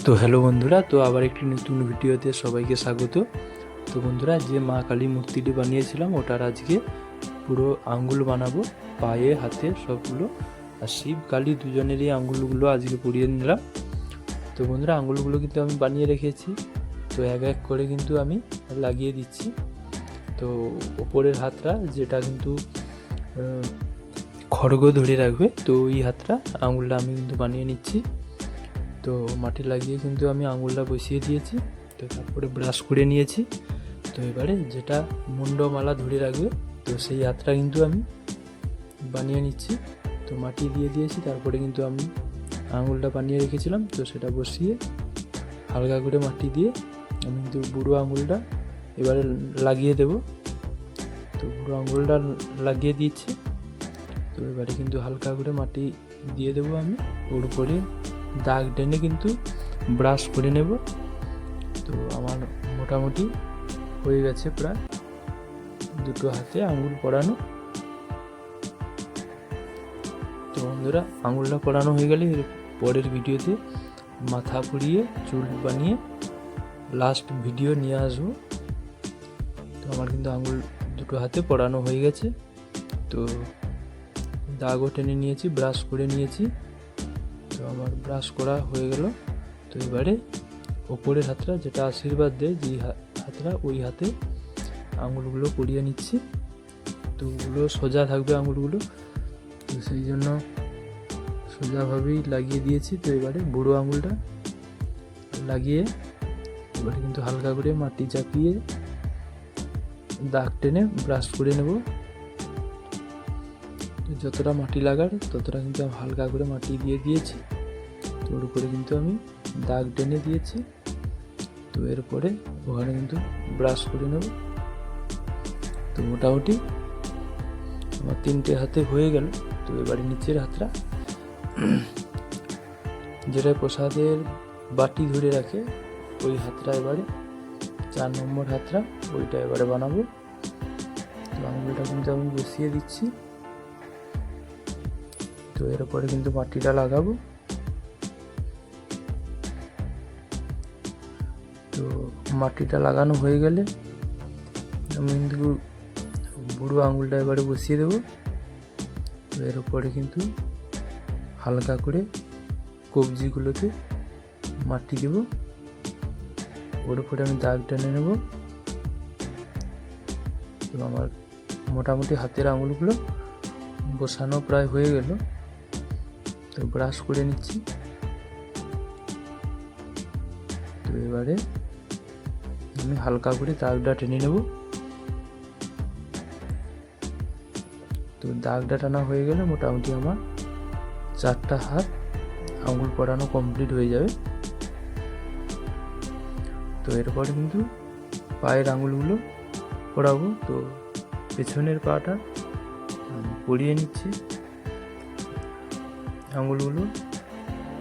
তো হ্যালো বন্ধুরা, তো আবার একটি নতুন ভিডিওতে সবাইকে স্বাগত। তো বন্ধুরা, যে মা কালী মূর্তিটি বানিয়েছিলাম ওটার আজকে পুরো আঙ্গুল বানাবো, পায়ে হাতে সবগুলো। আর শিব কালী দুজনেরই আঙ্গুলগুলো আজকে পরিয়ে নিলাম। তো বন্ধুরা, আঙ্গুলগুলো কিন্তু আমি বানিয়ে রেখেছি, তো এক এক করে কিন্তু আমি লাগিয়ে দিচ্ছি। তো ওপরের হাতটা যেটা কিন্তু খড়গ ধরে রাখবে, তো ওই হাতটা আঙ্গুলটা আমি কিন্তু বানিয়ে নিচ্ছি। তো মাটি লাগিয়ে কিন্তু আমি আঙুলটা বসিয়ে দিয়েছি, তো তারপরে ব্রাশ করে নিয়েছি। তো এবারে যেটা মুন্ডমালা ধরে রাখবে, তো সেই হাতটা কিন্তু আমি বানিয়ে নিচ্ছি। তো মাটি দিয়ে দিয়েছি, তারপরে কিন্তু আমি আঙুলটা বানিয়ে রেখেছিলাম, তো সেটা বসিয়ে হালকা করে মাটি দিয়ে আমি কিন্তু বুড়ো আঙুলটা এবারে লাগিয়ে দেব। তো বুড়ো আঙুলটা লাগিয়ে দিচ্ছি। তো এবারে কিন্তু হালকা করে মাটি দিয়ে দেবো আমি, ওর উপরে দাগ টেনে কিন্তু ব্রাশ করে নেব। তো আমার মোটামুটি হয়ে গেছে প্রায় দুটো হাতে আঙুল পরানো। তো বন্ধুরা, আঙুলটা পরানো হয়ে গেলে পরের ভিডিওতে মাথা পরিয়ে চুল বানিয়ে লাস্ট ভিডিও নিয়ে আসবো। তো আমার কিন্তু আঙুল দুটো হাতে পরানো হয়ে গেছে। তো দাগও টেনে নিয়েছি, ব্রাশ করে নিয়েছি। তো আমার ব্রাশ করা হয়ে গেল। তো এবারে ওপরের হাতটা যেটা আশীর্বাদ দেয়, যে হাতটা, ওই হাতে আঙুলগুলো পরিয়ে নিচ্ছি। তো ওগুলো সোজা থাকবে আঙুলগুলো, তো সেই জন্য সোজাভাবেই লাগিয়ে দিয়েছি। তো এবারে বুড়ো আঙুলটা লাগিয়ে এবারে কিন্তু হালকা করে মাটি চাপিয়ে দাগ টেনে ব্রাশ করে নেব। যতটা মাটি লাগার ততটা কিন্তু আমি হালকা করে মাটি দিয়ে দিয়েছি। তো ওর উপরে কিন্তু আমি দাগ টেনে দিয়েছি। তো এরপরে ওখানে কিন্তু ব্রাশ করে নেব। তো মোটামুটি আমার তিনটে হাতে হয়ে গেল। তো এবারে নিচের হাতটা, যেটা প্রসাদের বাটি ধরে রাখে, ওই হাতটা এবারে 4 নম্বর হাতটা, ওইটা এবারে বানাবো। তো আঙুলটা কিন্তু আমি বসিয়ে দিচ্ছি। তো এরপরে কিন্তু মাটিটা লাগাবো। তো মাটিটা লাগানো হয়ে গেলে আমি কিন্তু বুড়ো আঙুলটা এবারে বসিয়ে দেবো। তো এর উপরে কিন্তু হালকা করে কবজিগুলোতে মাটি দেব, ওর উপরে আমি দাগ টেনে নেব। তো আমার মোটামুটি হাতের আঙুলগুলো বসানো প্রায় হয়ে গেল। তো ব্রাশ করে নিচ্ছি। তো এবারে আমি হালকা করে দাগটা টেনে নেব। তো দাগটা টানা হয়ে গেলে মোটামুটি আমার 4টা হাত আঙুল পরানো কমপ্লিট হয়ে যাবে। তো এরপরে কিন্তু পায়ের আঙুলগুলো পরাবো। তো পেছনের পাটা পরিয়ে নিচ্ছি আঙুলগুলো।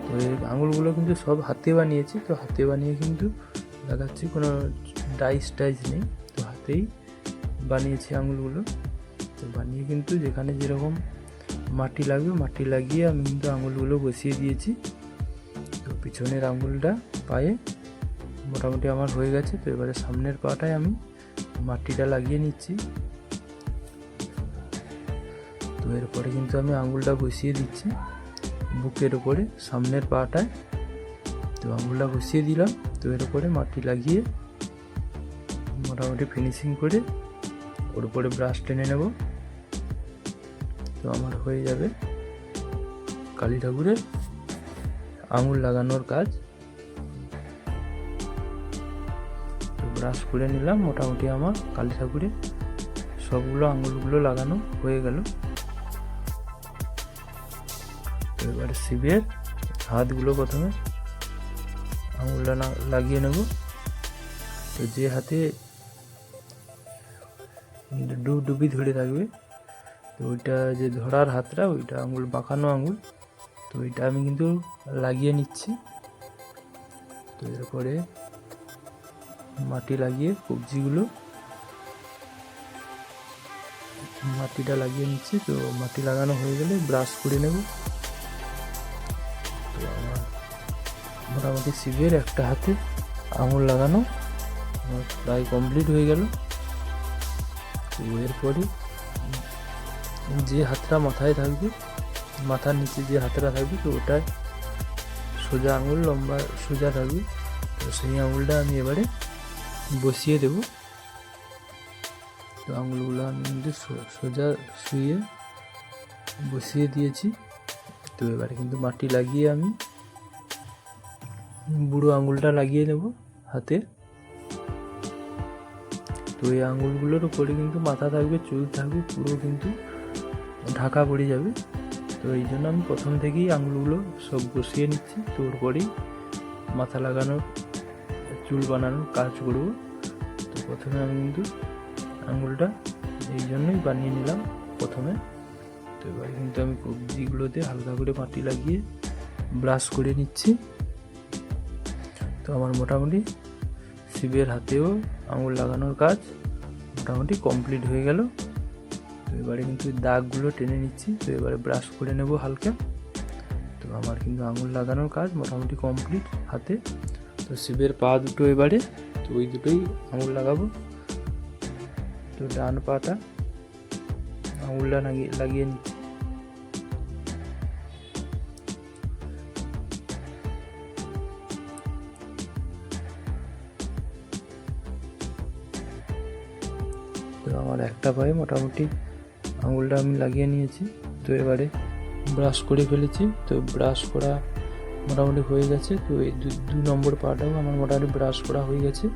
তো এই আঙুলগুলো কিন্তু সব হাতে বানিয়েছি। তো হাতে বানিয়ে কিন্তু লাগাচ্ছি, কোনো ডাইস টাইস নেই, তো হাতেই বানিয়েছি আঙুলগুলো। তো বানিয়ে কিন্তু যেখানে যেরকম মাটি লাগবে মাটি লাগিয়ে আমি কিন্তু আঙুলগুলো বসিয়ে দিয়েছি। তো পিছনের আঙুলটা পায়ে মোটামুটি আমার হয়ে গেছে। তো এবারে সামনের পাটায় আমি মাটিটা লাগিয়ে নিচ্ছি। তো এরপরে কিন্তু আমি আঙুলটা বসিয়ে দিচ্ছি বুকের উপরে সামনের পাটায়। তো আঙুলটা বসিয়ে দিলাম। তো এর উপরে মাটি লাগিয়ে মোটামুটি ফিনিশিং করে ওর উপরে ব্রাশ টেনে নেব। তো আমার হয়ে যাবে কালী ঠাকুরের আঙুল লাগানোর কাজ। তো ব্রাশ করে নিলাম, মোটামুটি আমার কালী ঠাকুরের সবগুলো আঙুলগুলো লাগানো হয়ে গেল। তো এবারে শিবের হাতগুলো প্রথমে আঙুলটা লাগিয়ে নেব। তো যে হাতে ডুবি ধরে থাকবে, তো ওইটা যে ধরার হাতটা, ওইটা আঙুল বাঁকানো আঙুল, তো ওইটা আমি কিন্তু লাগিয়ে নিচ্ছি। তো এরপরে মাটি লাগিয়ে কবজিগুলো মাটিটা লাগিয়ে নিচ্ছি। তো মাটি লাগানো হয়ে গেলে ব্রাশ করে নেব। তো আমার মোটামুটি শিবের একটা হাতে আঙুল লাগানো আমার প্রায় কমপ্লিট হয়ে গেল। তো এরপরে যে হাতটা মাথায় থাকবে, মাথার নিচে যে হাতটা থাকবে, তো ওটায় সোজা আঙুল লম্বা সোজা থাকবে। তো সেই আঙুলটা আমি এবারে বসিয়ে দেব। তো আঙুলগুলো আমি কিন্তু সোজা শুয়ে বসিয়ে দিয়েছি। তো এবারে কিন্তু মাটি লাগিয়ে আমি বুড়ো আঙুলটা লাগিয়ে নেব হাতে। তো এই আঙুলগুলোর উপরে কিন্তু মাথা থাকবে, চুল থাকবে, পুরো কিন্তু ঢাকা পড়ে যাবে। তো এই জন্য আমি প্রথম থেকেই আঙুলগুলো সব বসিয়ে নিচ্ছি। তো ওরপরেই মাথা লাগানোর, চুল বানানোর কাজ করব। তো প্রথমে আমি কিন্তু আঙুলটা এই জন্যই বানিয়ে নিলাম প্রথমে। তো এবার কিন্তু আমি কবজিগুলোতে হালকা করে মাটি লাগিয়ে ব্রাশ করে নিচ্ছি। তো আমার মোটামুটি শিবের হাতেও আঙুল লাগানোর কাজ মোটামুটি কমপ্লিট হয়ে গেল। তো এবারে কিন্তু দাগগুলো টেনে নিচ্ছি। তো এবারে ব্রাশ করে নেব হালকা। তো আমার কিন্তু আঙুল লাগানোর কাজ মোটামুটি কমপ্লিট হাতে। তো শিবের পা দুটো এবারে, তো ওই দুটোই আঙুল লাগাবো। তো ডান পাটা আঙুলটা লাগিয়ে নিচ্ছি। তো আমার একটা পায়ে মোটামুটি আঙুলটা আমি লাগিয়ে নিয়েছি। তো এবারে ব্রাশ করে ফেলেছি। তো ব্রাশ করা মোটামুটি হয়ে গেছে। তো এই 2 নম্বর পাটাও আমার মোটামুটি ব্রাশ করা হয়ে গেছে।